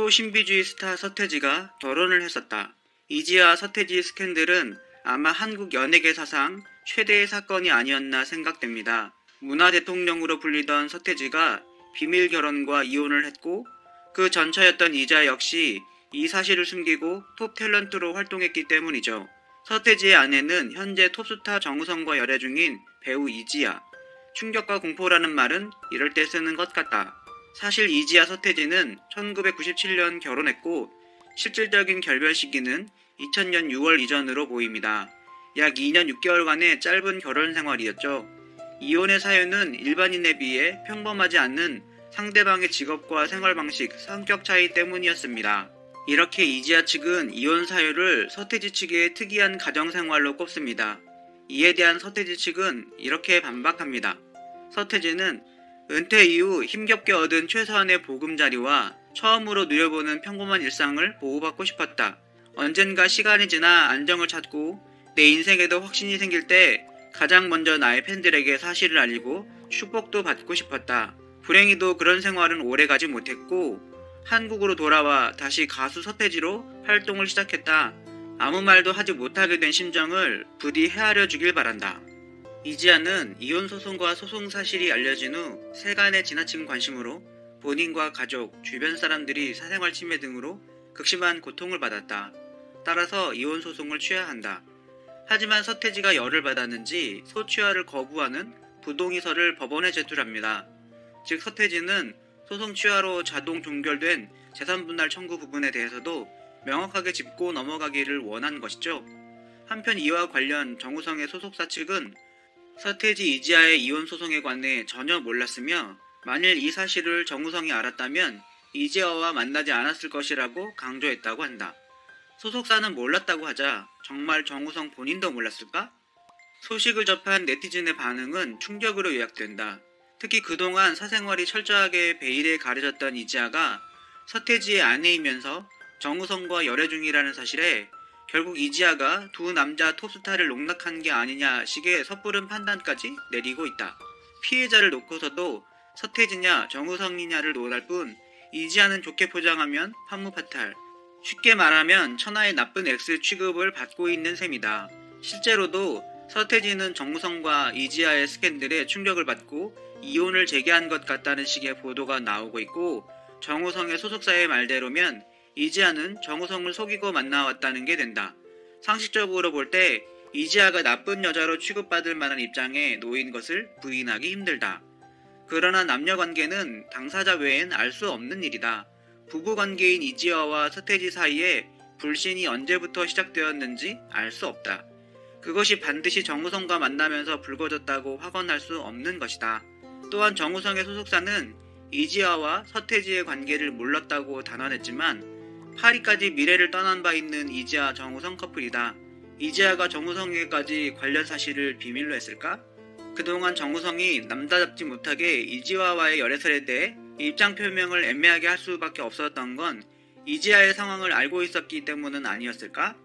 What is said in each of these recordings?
초신비주의 스타 서태지가 결혼을 했었다. 이지아 서태지 스캔들은 아마 한국 연예계 사상 최대의 사건이 아니었나 생각됩니다. 문화대통령으로 불리던 서태지가 비밀 결혼과 이혼을 했고 그 전처였던 이지아 역시 이 사실을 숨기고 톱 탤런트로 활동했기 때문이죠. 서태지의 아내는 현재 톱스타 정우성과 열애 중인 배우 이지아. 충격과 공포라는 말은 이럴 때 쓰는 것 같다. 사실 이지아 서태지는 1997년 결혼했고 실질적인 결별 시기는 2000년 6월 이전으로 보입니다. 약 2년 6개월간의 짧은 결혼 생활이었죠. 이혼의 사유는 일반인에 비해 평범하지 않는 상대방의 직업과 생활 방식, 성격 차이 때문이었습니다. 이렇게 이지아 측은 이혼 사유를 서태지 측의 특이한 가정생활로 꼽습니다. 이에 대한 서태지 측은 이렇게 반박합니다. 서태지는 은퇴 이후 힘겹게 얻은 최소한의 보금자리와 처음으로 누려보는 평범한 일상을 보호받고 싶었다. 언젠가 시간이 지나 안정을 찾고 내 인생에도 확신이 생길 때 가장 먼저 나의 팬들에게 사실을 알리고 축복도 받고 싶었다. 불행히도 그런 생활은 오래가지 못했고 한국으로 돌아와 다시 가수 서태지로 활동을 시작했다. 아무 말도 하지 못하게 된 심정을 부디 헤아려 주길 바란다. 이지아는 이혼 소송과 소송 사실이 알려진 후 세간의 지나친 관심으로 본인과 가족, 주변 사람들이 사생활 침해 등으로 극심한 고통을 받았다. 따라서 이혼 소송을 취해야 한다. 하지만 서태지가 열을 받았는지 소취하를 거부하는 부동의서를 법원에 제출합니다. 즉 서태지는 소송 취하로 자동 종결된 재산분할 청구 부분에 대해서도 명확하게 짚고 넘어가기를 원한 것이죠. 한편 이와 관련 정우성의 소속사 측은 서태지 이지아의 이혼 소송에 관해 전혀 몰랐으며 만일 이 사실을 정우성이 알았다면 이지아와 만나지 않았을 것이라고 강조했다고 한다. 소속사는 몰랐다고 하자 정말 정우성 본인도 몰랐을까? 소식을 접한 네티즌의 반응은 충격으로 요약된다. 특히 그동안 사생활이 철저하게 베일에 가려졌던 이지아가 서태지의 아내이면서 정우성과 열애 중이라는 사실에 결국 이지아가 두 남자 톱스타를 농락한 게 아니냐 식의 섣부른 판단까지 내리고 있다. 피해자를 놓고서도 서태지냐 정우성이냐를 논할 뿐 이지아는 좋게 포장하면 판무파탈, 쉽게 말하면 천하의 나쁜 X 취급을 받고 있는 셈이다. 실제로도 서태지는 정우성과 이지아의 스캔들에 충격을 받고 이혼을 재개한 것 같다는 식의 보도가 나오고 있고 정우성의 소속사의 말대로면 이지아는 정우성을 속이고 만나왔다는 게 된다. 상식적으로 볼 때 이지아가 나쁜 여자로 취급받을 만한 입장에 놓인 것을 부인하기 힘들다. 그러나 남녀관계는 당사자 외엔 알 수 없는 일이다. 부부관계인 이지아와 서태지 사이에 불신이 언제부터 시작되었는지 알 수 없다. 그것이 반드시 정우성과 만나면서 불거졌다고 확언할 수 없는 것이다. 또한 정우성의 소속사는 이지아와 서태지의 관계를 몰랐다고 단언했지만 파리까지 미래를 떠난 바 있는 이지아 정우성 커플이다. 이지아가 정우성에게까지 관련 사실을 비밀로 했을까? 그동안 정우성이 남다잡지 못하게 이지아와의 열애설에 대해 입장 표명을 애매하게 할 수밖에 없었던 건 이지아의 상황을 알고 있었기 때문은 아니었을까?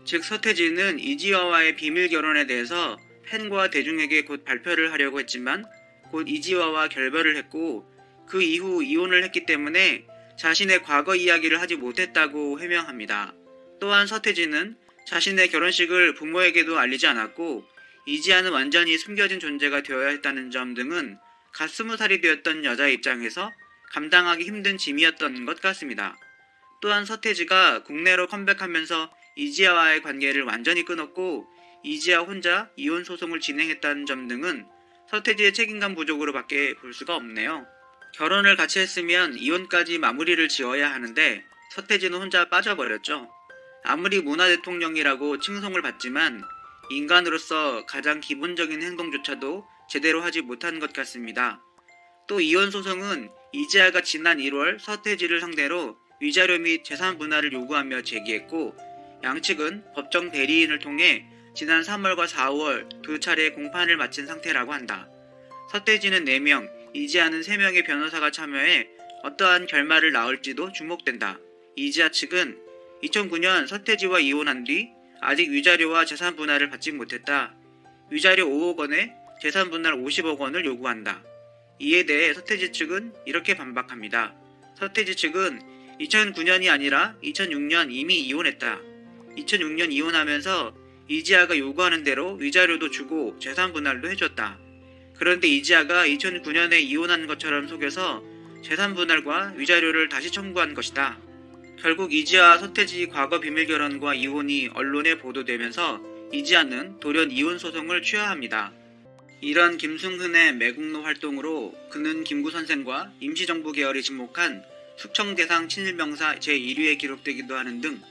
즉 서태지는 이지아와의 비밀 결혼에 대해서 팬과 대중에게 곧 발표를 하려고 했지만 곧 이지아와 결별을 했고 그 이후 이혼을 했기 때문에 자신의 과거 이야기를 하지 못했다고 해명합니다. 또한 서태지는 자신의 결혼식을 부모에게도 알리지 않았고 이지아는 완전히 숨겨진 존재가 되어야 했다는 점 등은 갓 20살이 되었던 여자의 입장에서 감당하기 힘든 짐이었던 것 같습니다. 또한 서태지가 국내로 컴백하면서 이지아와의 관계를 완전히 끊었고 이지아 혼자 이혼 소송을 진행했다는 점 등은 서태지의 책임감 부족으로 밖에 볼 수가 없네요. 결혼을 같이 했으면 이혼까지 마무리를 지어야 하는데 서태지는 혼자 빠져버렸죠. 아무리 문화대통령이라고 칭송을 받지만 인간으로서 가장 기본적인 행동조차도 제대로 하지 못한 것 같습니다. 또 이혼 소송은 이지아가 지난 1월 서태지를 상대로 위자료 및 재산 분할을 요구하며 제기했고 양측은 법정 대리인을 통해 지난 3월과 4월 두 차례 공판을 마친 상태라고 한다. 서태지는 4명, 이지아는 3명의 변호사가 참여해 어떠한 결말을 낳을지도 주목된다. 이지아 측은 2009년 서태지와 이혼한 뒤 아직 위자료와 재산 분할을 받지 못했다. 위자료 5억 원에 재산 분할 50억 원을 요구한다. 이에 대해 서태지 측은 이렇게 반박합니다. 서태지 측은 2009년이 아니라 2006년 이미 이혼했다. 2006년 이혼하면서 이지아가 요구하는 대로 위자료도 주고 재산 분할도 해줬다. 그런데 이지아가 2009년에 이혼한 것처럼 속여서 재산 분할과 위자료를 다시 청구한 것이다. 결국 이지아 서태지 과거 비밀 결혼과 이혼이 언론에 보도되면서 이지아는 돌연 이혼 소송을 취하합니다. 이런 김승훈의 매국노 활동으로 그는 김구 선생과 임시정부 계열이 지목한 숙청대상 친일명사 제1위에 기록되기도 하는 등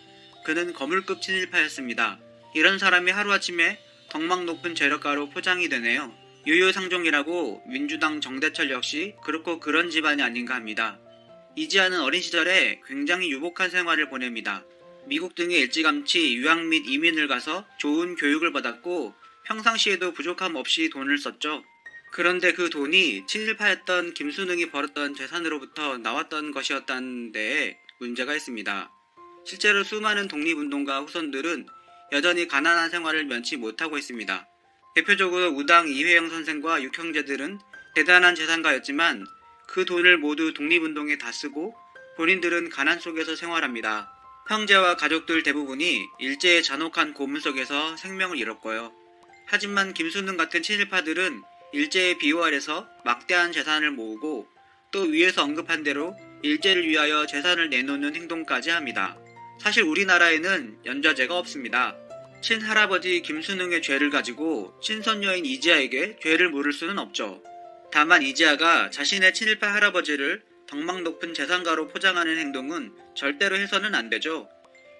그는 거물급 친일파였습니다. 이런 사람이 하루아침에 덕망 높은 재력가로 포장이 되네요. 유유상종이라고 민주당 정대철 역시 그렇고 그런 집안이 아닌가 합니다. 이지아는 어린 시절에 굉장히 유복한 생활을 보냅니다. 미국 등에 일찌감치 유학 및 이민을 가서 좋은 교육을 받았고 평상시에도 부족함 없이 돈을 썼죠. 그런데 그 돈이 친일파였던 김순응이 벌었던 재산으로부터 나왔던 것이었다는 데에 문제가 있습니다. 실제로 수많은 독립운동가 후손들은 여전히 가난한 생활을 면치 못하고 있습니다. 대표적으로 우당 이회영 선생과 육형제들은 대단한 재산가였지만 그 돈을 모두 독립운동에 다 쓰고 본인들은 가난 속에서 생활합니다. 형제와 가족들 대부분이 일제의 잔혹한 고문 속에서 생명을 잃었고요. 하지만 김순응 같은 친일파들은 일제의 비호 아래서 막대한 재산을 모으고 또 위에서 언급한 대로 일제를 위하여 재산을 내놓는 행동까지 합니다. 사실 우리나라에는 연좌제가 없습니다. 친할아버지 김순응의 죄를 가지고 친손녀인 이지아에게 죄를 물을 수는 없죠. 다만 이지아가 자신의 친일파 할아버지를 덕망 높은 재산가로 포장하는 행동은 절대로 해서는 안 되죠.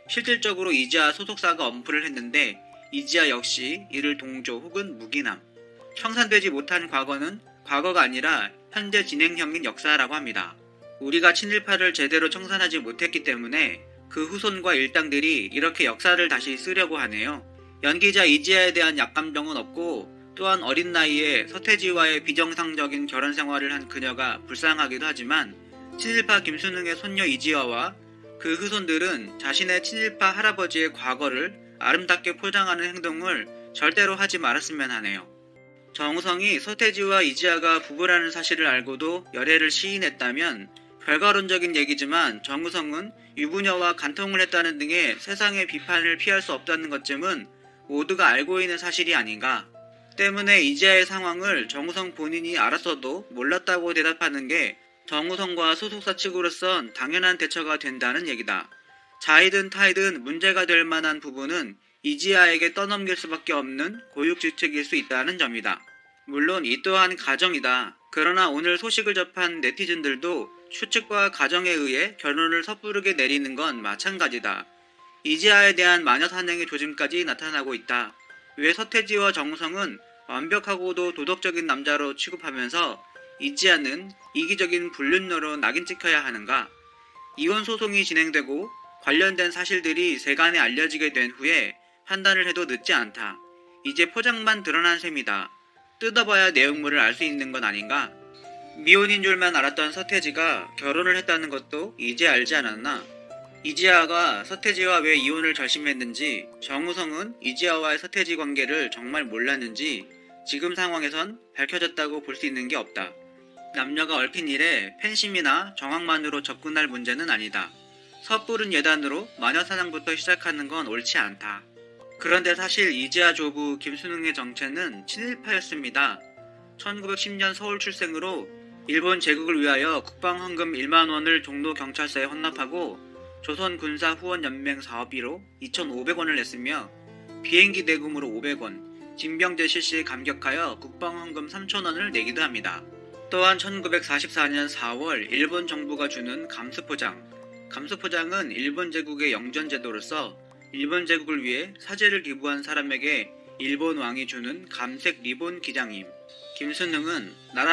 실질적으로 이지아 소속사가 엄프를 했는데 이지아 역시 이를 동조 혹은 묵인함. 청산되지 못한 과거는 과거가 아니라 현재 진행형인 역사라고 합니다. 우리가 친일파를 제대로 청산하지 못했기 때문에 그 후손과 일당들이 이렇게 역사를 다시 쓰려고 하네요. 연기자 이지아에 대한 약감정은 없고 또한 어린 나이에 서태지와의 비정상적인 결혼 생활을 한 그녀가 불쌍하기도 하지만 친일파 김순응의 손녀 이지아와 그 후손들은 자신의 친일파 할아버지의 과거를 아름답게 포장하는 행동을 절대로 하지 말았으면 하네요. 정우성이 서태지와 이지아가 부부라는 사실을 알고도 열애를 시인했다면 결과론적인 얘기지만 정우성은 유부녀와 간통을 했다는 등의 세상의 비판을 피할 수 없다는 것쯤은 모두가 알고 있는 사실이 아닌가. 때문에 이지아의 상황을 정우성 본인이 알았어도 몰랐다고 대답하는 게 정우성과 소속사 측으로선 당연한 대처가 된다는 얘기다. 자이든 타이든 문제가 될 만한 부분은 이지아에게 떠넘길 수밖에 없는 고육지책일 수 있다는 점이다. 물론 이 또한 가정이다. 그러나 오늘 소식을 접한 네티즌들도 추측과 가정에 의해 결론을 섣부르게 내리는 건 마찬가지다. 이지아에 대한 마녀 사냥의 조짐까지 나타나고 있다. 왜 서태지와 정우성은 완벽하고도 도덕적인 남자로 취급하면서 이지아는 이기적인 불륜녀로 낙인 찍혀야 하는가? 이혼 소송이 진행되고 관련된 사실들이 세간에 알려지게 된 후에 판단을 해도 늦지 않다. 이제 포장만 드러난 셈이다. 뜯어봐야 내용물을 알 수 있는 건 아닌가? 미혼인 줄만 알았던 서태지가 결혼을 했다는 것도 이제 알지 않았나? 이지아가 서태지와 왜 이혼을 결심했는지, 정우성은 이지아와의 서태지 관계를 정말 몰랐는지 지금 상황에선 밝혀졌다고 볼 수 있는 게 없다. 남녀가 얽힌 일에 팬심이나 정황만으로 접근할 문제는 아니다. 섣부른 예단으로 마녀사냥부터 시작하는 건 옳지 않다. 그런데 사실 이지아 조부 김순응의 정체는 친일파였습니다. 1910년 서울 출생으로 일본 제국을 위하여 국방헌금 1만 원을 종로경찰서에 헌납하고 조선군사후원연맹 사업비로 2,500원을 냈으며 비행기 대금으로 500원, 징병제 실시에 감격하여 국방헌금 3,000원을 내기도 합니다. 또한 1944년 4월 일본 정부가 주는 감수포장. 감수포장은 일본 제국의 영전제도로서 일본 제국을 위해 사제를 기부한 사람에게 일본 왕이 주는 감색 리본 기장임. 김순응은 나라